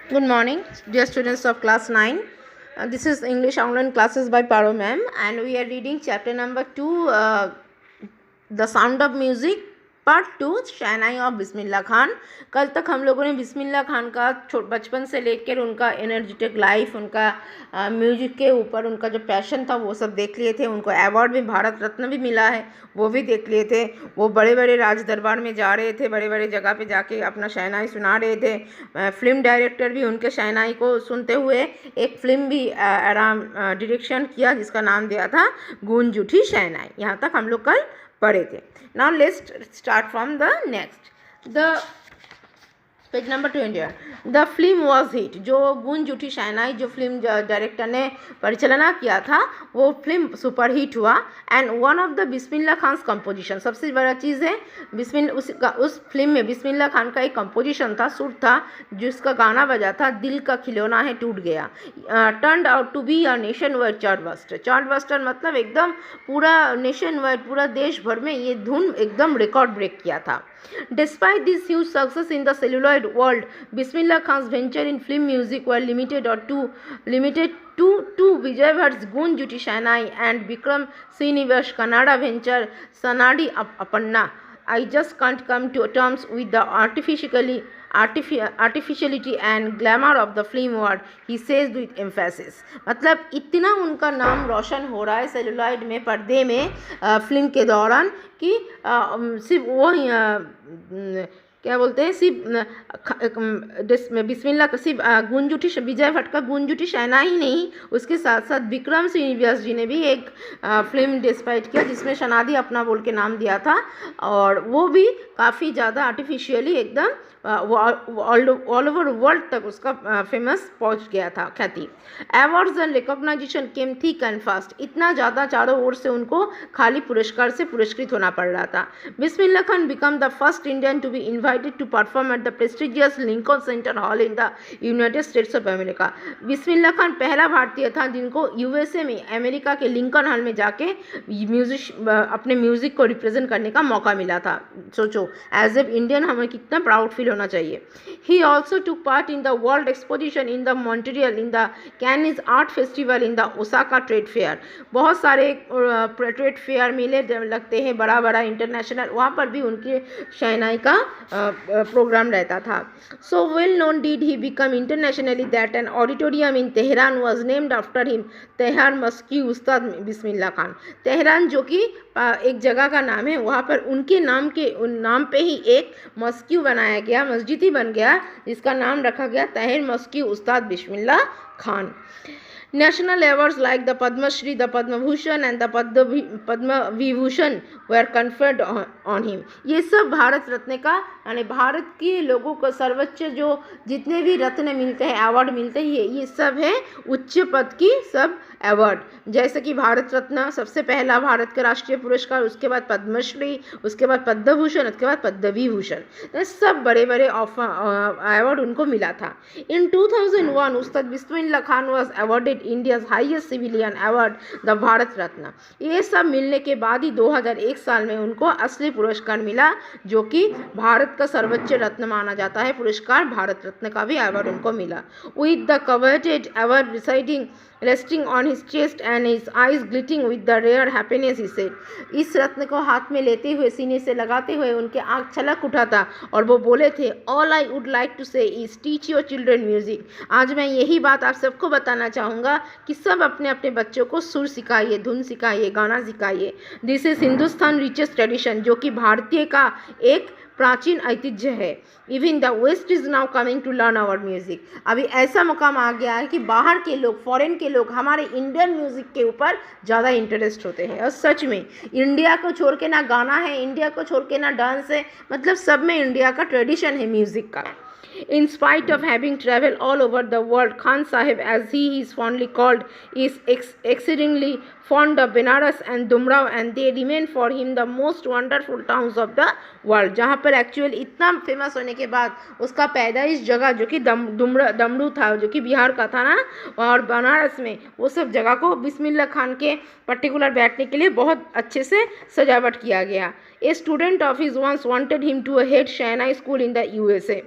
Good morning, dear students of class 9. This is English online classes by Paro ma'am, and we are reading chapter number 2, The Sound of Music, part 2, shehnai of Bismillah Khan. कल तक हम लोगों ने बिस्मिल्लाह खान का बचपन से लेकर उनका एनर्जेटिक लाइफ, उनका म्यूजिक के ऊपर उनका जो पैशन था वो सब देख लिए थे। उनको अवार्ड भी, भारत रत्न भी मिला है, वो भी देख लिए थे। वो बड़े बड़े राज दरबार में जा रहे थे, बड़े बड़े जगह पे जाके अपना शहनाई सुना रहे थे। फिल्म डायरेक्टर भी उनके शहनाई को सुनते हुए एक फिल्म भी आराम डायरेक्शन किया जिसका नाम दिया था गूंज उठी शहनाई। यहाँ तक हम लोग कल पढ़े थे। Now let's start from the next, the page number 20। The film was hit. जो गूंज उठी शहनाई जो फिल्म डायरेक्टर ने परिचालना किया था वो फिल्म सुपर हिट हुआ। And one of the Bismillah Khan composition, सबसे बड़ा चीज़ है उस फिल्म में बिस्मिल्लाह खान का एक कंपोजिशन था, सुर था, जिसका गाना बजा था दिल का खिलौना है टूट गया। Turned out to be a nationwide chartbuster. Chartbuster मतलब एकदम पूरा नेशन वाइड, पूरा देश भर में ये धुन एकदम रिकॉर्ड ब्रेक किया था। Despite this huge success in the celluloid world, Bismillah Khan's venture in film music were limited to Vijay Bhatt's Goon Juti Shahnai and Vikram Srinivas Kannada venture Sanadi Apanna. I just can't come to terms with the artificiality and glamour of the film world, he says with emphasis। मतलब इतना उनका नाम रोशन हो रहा है celluloid में, पर्दे में, फिल्म के दौरान कि सिर्फ वो क्या बोलते हैं, सिर्फ बिस्मिल्लाह का सिर्फ गूंज उठी विजय भट्ट का गूंज उठी शहनाई ही नहीं, उसके साथ साथ विक्रम श्रीनिवास जी ने भी एक फिल्म डिस्पाइट किया जिसमें शनादी अपना बोल के नाम दिया था, और वो भी काफ़ी ज़्यादा आर्टिफिशियली एकदम ऑल ओवर वर्ल्ड तक उसका फेमस पहुंच गया था ख्याति। Awards and recognition came thick and fast. इतना ज़्यादा चारों ओर से उनको खाली पुरस्कार से पुरस्कृत होना पड़ रहा था। Bismillah Khan became the first Indian to be invited to perform at the prestigious Lincoln Center hall in the United States of America. Bismillah Khan पहला भारतीय था जिनको यूएसए में, अमेरिका के लिंकन हॉल में जाके अपने म्यूजिक को रिप्रेजेंट करने का मौका मिला था। सोचो, एज ए इंडियन हमें कितना प्राउड फील होना चाहिए। He also took part in the world exposition in the Montreal, in the कैनिस art festival, in the Osaka trade fair. बहुत सारे ट्रेड फेयर मेले लगते हैं बड़ा बड़ा इंटरनेशनल, वहाँ पर भी उनके शहनाई का प्रोग्राम रहता था। So well known did he become internationally that an auditorium in Tehran was named after him, Tehran मस्की उस्ताद बिस्मिल्लाह खान। तेहरान जो कि एक जगह का नाम है, वहाँ पर उनके नाम पे ही एक मस्क्यू बनाया गया, मस्जिद ही बन गया जिसका नाम रखा गया तहर मस्क्यू उस्ताद Bismillah Khan. National awards like the Padma Shri, the Padma Bhushan and the Padma Vibhushan were conferred on him। ये सब भारत रत्न का, यानी भारत के लोगों को सर्वोच्च जो जितने भी रत्न मिलते हैं, अवार्ड मिलते हैं, ये सब है उच्च पद की सब अवार्ड। जैसे कि भारत रत्न सबसे पहला भारत का राष्ट्रीय पुरस्कार, उसके बाद पद्मश्री, उसके बाद पद्म भूषण, उसके बाद पद्म विभूषण, तो सब बड़े बड़े अवार्ड उनको मिला था। In 2001 Ustad Bismillah Khan was awarded India's highest civilian award the Bharat Ratna. ये सब मिलने के बाद ही 2001 साल में उनको असली पुरस्कार मिला, जो कि भारत का सर्वोच्च रत्न माना जाता है पुरस्कार, भारत रत्न का भी अवार्ड उनको मिला। With the coveted award resting on his chest and his eyes glittering with the rare happiness, he said। इस रत्न को हाथ में लेते हुए, सीने से लगाते हुए उनके आँख छलक उठा था और वो बोले थे, all I would like to say is teach your children music. आज मैं यही बात आप सबको बताना चाहूँगा कि सब अपने अपने बच्चों को सुर सिखाइए, धुन सिखाइए, गाना सिखाइए। This is Hindustan richest tradition, जो कि भारतीय का एक प्राचीन ऐतिह्य है। Even the West is now coming to learn our music. अभी ऐसा मकाम आ गया है कि बाहर के लोग, फॉरेन के लोग हमारे इंडियन म्यूज़िक के ऊपर ज़्यादा इंटरेस्ट होते हैं। और सच में इंडिया को छोड़ के ना गाना है, इंडिया को छोड़ के ना डांस है, मतलब सब में इंडिया का ट्रेडिशन है म्यूज़िक का। In spite of having traveled all over the world, Khan Sahib, as he is fondly called, is exceedingly fond of Benares and Dumrao, and they remain for him the most wonderful towns of the world। जहाँ पर actual इतना famous होने के बाद उसका पैदाइश जगह जो कि दमरू था, जो कि बिहार का था ना, और बनारस में, वो सब जगह को बिस्मिल्लाह खान के पर्टिकुलर बैठने के लिए बहुत अच्छे से सजावट किया गया। A student of his once wanted him to head shehnai school in the USA।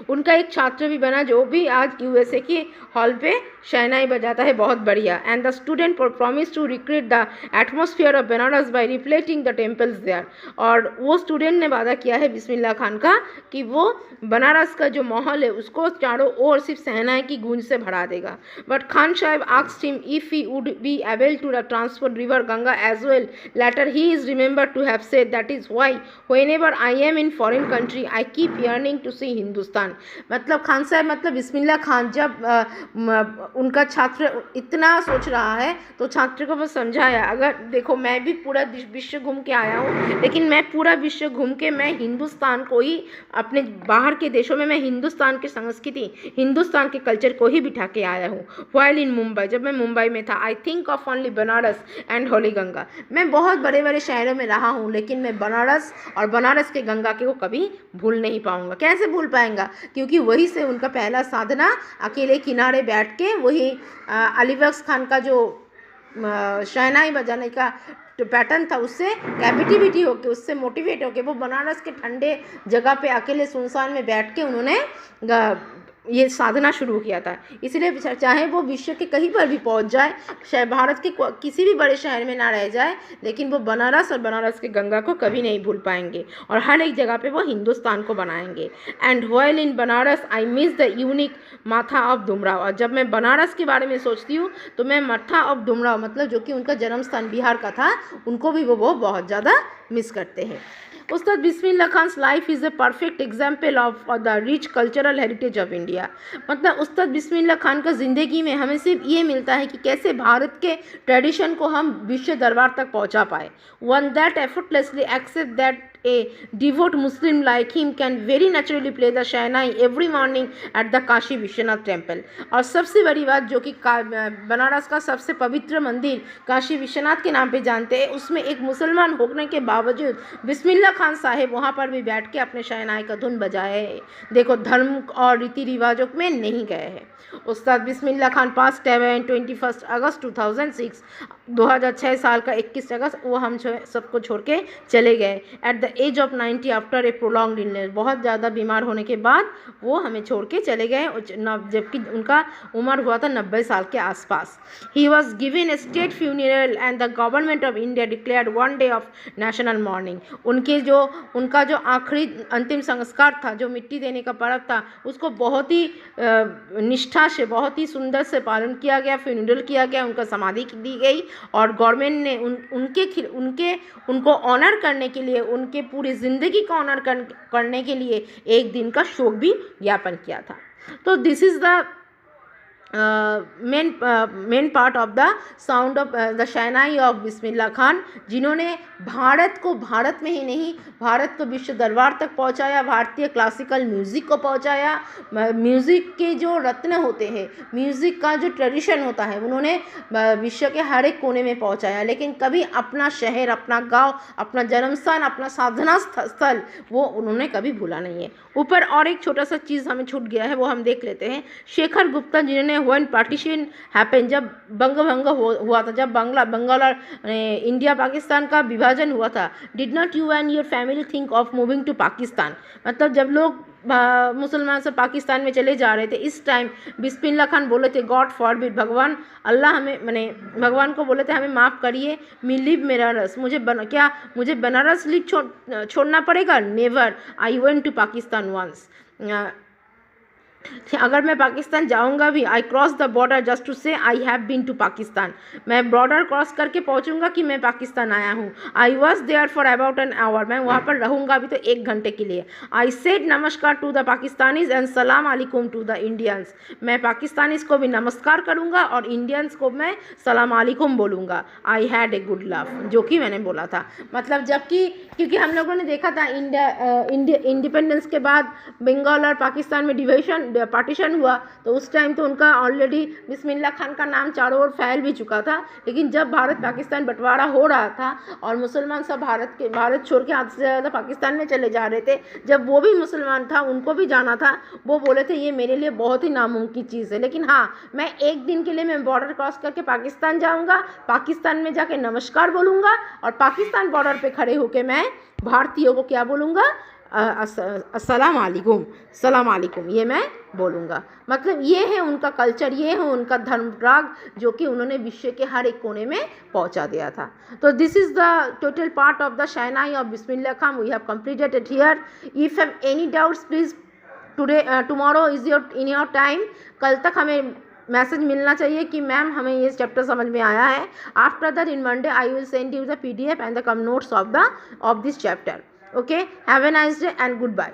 उनका एक छात्र भी बना जो भी आज यूएसए की हॉल पे शहनाई बजाता है, बहुत बढ़िया। And the student promise to recreate the atmosphere of Banaras by reflecting the temples there. और वो स्टूडेंट ने वादा किया है बिस्मिल्लाह खान का कि वो बनारस का जो माहौल है उसको चारों ओर सिर्फ शहनाई की गूंज से भरा देगा। But Khan Sahab asked him if he would be able to transport river Ganga as well. Later he is remembered to have said that is why whenever I am in foreign country I keep yearning to see Hindustan. मतलब खान साहब मतलब बिस्मिल्लाह खान जब उनका छात्र इतना सोच रहा है तो छात्र को वो समझाया, अगर देखो मैं भी पूरा विश्व घूम के आया हूँ, लेकिन मैं पूरा विश्व घूम के मैं हिंदुस्तान को ही, अपने बाहर के देशों में मैं हिंदुस्तान की संस्कृति, हिंदुस्तान के कल्चर को ही बिठा के आया हूँ। वाइल इन मुंबई, जब मैं मुंबई में था, I think of only Banaras and Holi Ganga. मैं बहुत बड़े बड़े शहरों में रहा हूँ, लेकिन मैं बनारस और बनारस के गंगा के को कभी भूल नहीं पाऊँगा। कैसे भूल पाएंगा, क्योंकि वही से उनका पहला साधना अकेले किनारे बैठ के वही अली बख्श खान का जो शहनाई बजाने का पैटर्न था उससे कैपेटिविटी होके, उससे मोटिवेट होके वो बनारस के ठंडे जगह पे अकेले सुनसान में बैठ के उन्होंने ये साधना शुरू किया था। इसलिए चाहे वो विश्व के कहीं पर भी पहुंच जाए, शायद भारत के किसी भी बड़े शहर में ना रह जाए, लेकिन वो बनारस और बनारस के गंगा को कभी नहीं भूल पाएंगे और हर एक जगह पे वो हिंदुस्तान को बनाएंगे। And while in Banaras I miss the unique माथा ऑफ डुमराव। और जब मैं बनारस के बारे में सोचती हूँ तो मैं माथा ऑफ डुमराव, मतलब जो कि उनका जन्म स्थान बिहार का था, उनको भी वो बहुत ज़्यादा मिस करते हैं। Ustad Bismillah Khan's life is a perfect example of the rich cultural heritage of India. मतलब उस्ताद बिस्मिल्लाह खान का ज़िंदगी में हमें सिर्फ ये मिलता है कि कैसे भारत के ट्रेडिशन को हम विश्व दरबार तक पहुंचा पाए। One that effortlessly accept that a devout Muslim like him can very naturally play the shahnai every morning at the Kashi Vishwanath temple. और सबसे बड़ी बात जो कि बनारस का सबसे पवित्र मंदिर काशी विश्वनाथ के नाम पे जानते हैं, उसमें एक मुसलमान होने के बावजूद बिस्मिल्लाह खान साहिब वहाँ पर भी बैठ के अपने शहनाई का धुन बजाए हैं। देखो, धर्म और रीति रिवाजों में नहीं गए हैं। उस्ताद बिस्मिल्लाह खान पास्ट अवे 21 अगस्त 2006, 2006 साल का 21 अगस्त वो हम सबको छोड़ के चले गए। At the age of 90 after a prolonged illness, बहुत ज़्यादा बीमार होने के बाद वो हमें छोड़ के चले गए, जबकि उनका उम्र हुआ था 90 साल के आसपास। He was given A state funeral and the government of India declared one day of national morning. उनका जो आखिरी अंतिम संस्कार था, जो मिट्टी देने का पर्व था, उसको बहुत ही निष्ठा से, बहुत ही सुंदर से पालन किया गया, फ्यूनरल किया गया, उनका समाधि दी गई और गवर्नमेंट ने उनको ऑनर करने के लिए, उनके पूरी ज़िंदगी को ऑनर करने के लिए एक दिन का शोक भी ज्ञापन किया था। तो this is the main part of the sound of the shehnai of Bismillah Khan, जिन्होंने भारत को, भारत में ही नहीं, भारत को विश्व दरबार तक पहुंचाया, भारतीय क्लासिकल म्यूज़िक को पहुंचाया। म्यूज़िक के जो रत्न होते हैं, म्यूज़िक का जो ट्रेडिशन होता है, उन्होंने विश्व के हर एक कोने में पहुंचाया, लेकिन कभी अपना शहर, अपना गांव, अपना जन्म स्थान, अपना साधना स्थल वो उन्होंने कभी भूला नहीं है। ऊपर और एक छोटा सा चीज़ हमें छूट गया है, वो हम देख लेते हैं। शेखर गुप्ता जिन्होंने व्हेन पार्टीशन हैपन, जब बंग भंग हुआ था, जब बंगाल और इंडिया पाकिस्तान का विभाजन हुआ था, did not you and your family think of moving to Pakistan. मतलब जब लोग मुसलमान से पाकिस्तान में चले जा रहे थे, इस टाइम बिस्मिल्लाह खान बोले थे, गॉड फॉरबिड, भगवान अल्लाह हमें, भगवान को बोले थे हमें माफ़ करिए, मी लिव बनारस, मुझे बनारस छोड़ना पड़ेगा? Never, I went to Pakistan once. अगर मैं पाकिस्तान जाऊंगा भी, I cross the border just to say I have been to Pakistan, मैं बॉर्डर क्रॉस करके पहुंचूंगा कि मैं पाकिस्तान आया हूं। I was there for about an hour, मैं वहां पर रहूंगा भी तो 1 घंटे के लिए। आई सेड नमस्कार टू द पाकिस्तानीज एंड सलाम अलैकुम टू द इंडियंस, मैं पाकिस्तानीज को भी नमस्कार करूंगा और इंडियंस को मैं सलाम अलैकुम बोलूँगा। I had a good love, जो कि मैंने बोला था। मतलब जबकि क्योंकि हम लोगों ने देखा था इंडिपेंडेंस के बाद बंगाल और पाकिस्तान में पार्टीशन हुआ, तो उस टाइम तो उनका ऑलरेडी बिस्मिल्लाह खान का नाम चारों ओर फैल भी चुका था। लेकिन जब भारत पाकिस्तान बंटवारा हो रहा था और मुसलमान सब भारत छोड़ के आधे से ज़्यादा पाकिस्तान में चले जा रहे थे, जब वो भी मुसलमान था, उनको भी जाना था, वो बोले थे ये मेरे लिए बहुत ही नामुमकिन चीज़ है, लेकिन हाँ, मैं 1 दिन के लिए मैं बॉर्डर क्रॉस करके पाकिस्तान जाऊँगा, पाकिस्तान में जाके नमस्कार बोलूँगा और पाकिस्तान बॉर्डर पर खड़े होकर मैं भारतीयों को क्या बोलूँगा, अस्सलाम वालेकुम, सलाम वालेकुम, ये मैं बोलूँगा। मतलब ये है उनका कल्चर, ये है उनका धर्म राग जो कि उन्होंने विश्व के हर एक कोने में पहुंचा दिया था। तो this is the total part of the shehnai of Bismillah Khan, we have completed it here. If have any doubts please today tomorrow is your in your time, कल तक हमें मैसेज मिलना चाहिए कि मैम हमें ये चैप्टर समझ में आया है। After that in Monday I will send you the PDF and the notes of this chapter. Okay, have a nice day and goodbye.